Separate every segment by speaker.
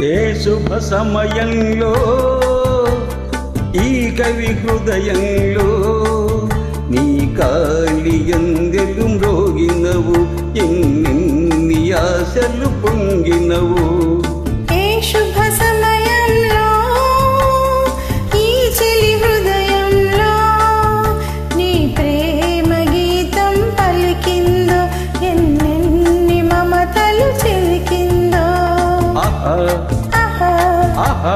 Speaker 1: ఏ శుభ సమయంలో ఈ కవి హృదయంలో నీ కాళియందెలు మ్రోగినవు, ఎన్నెన్ని ఆశలు పొంగినవు.
Speaker 2: ఏ శుభ సమయంలో ఈ చెలి హృదయంలో నీ ప్రేమ గీతం పలికిందో, ఎన్నెన్ని మమతలు చిలికిందో.
Speaker 1: ఆహా
Speaker 2: ఆహా
Speaker 1: ఆహా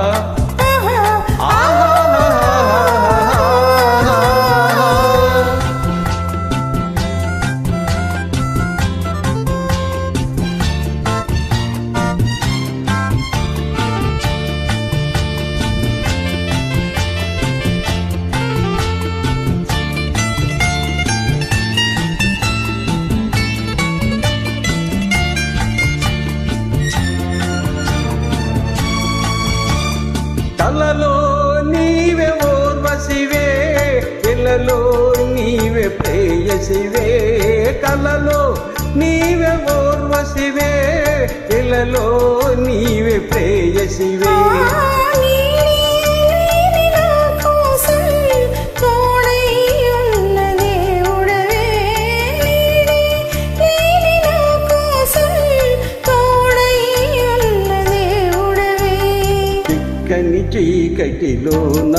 Speaker 1: కలలో నీవే ఓర్వశివే, ఇలలో నీవే ప్రేయసివే. కలలో నీవే ఓర్వశివే, ఇలలో నీవే ప్రేయసివే. చీకటిలోన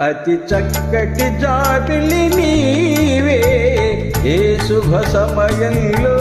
Speaker 1: అతి చక్కటి జాబిలి నీవే, ఏ శుభ సమయంలో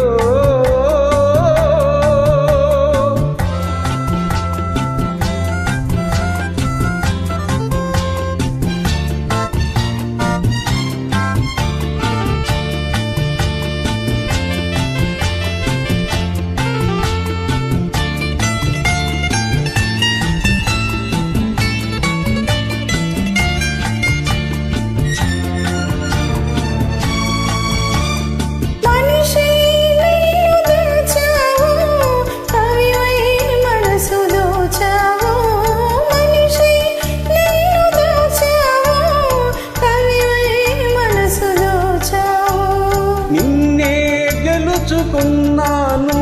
Speaker 1: తెలుసుకున్నాను,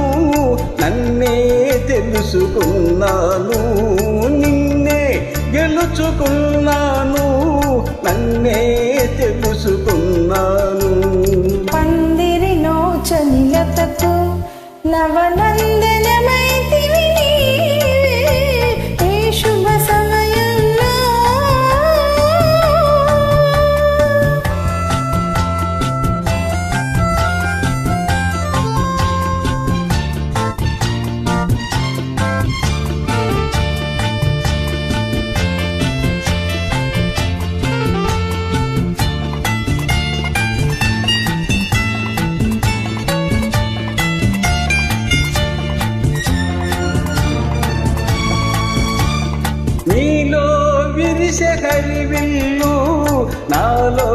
Speaker 1: నన్నే తెలుసుకున్నాను. నిన్నే గెలుచుకున్నాను, నన్నే తెలుసుకున్నాను.
Speaker 2: పందిరి నోచనిలతకు నవనందనమైతివి నీవే, ఏ శుభ సమయంలో.
Speaker 1: నీలో విరిసె హరివిల్లు, నాలో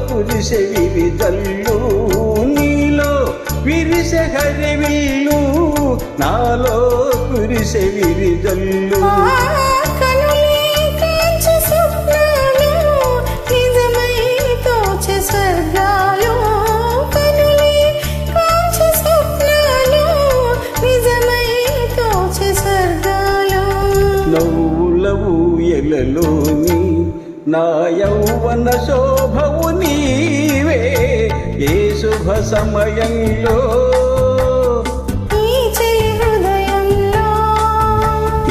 Speaker 1: కురిసె విరిజల్లు. నీలో విరిసె హరివిల్లు, నాలో కురిసె విరిజల్లు. నవ్వుల ఊయలలోని నా యౌవన శోభవు నీవే, ఏ శుభ సమయంలో
Speaker 2: ఈ చెలి హృదయంలో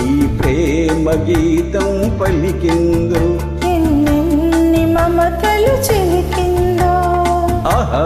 Speaker 1: ఈ ప్రేమ గీతం పలికిందో,
Speaker 2: ఎన్నెన్ని మమతలు చిలికిందో.
Speaker 1: ఆహా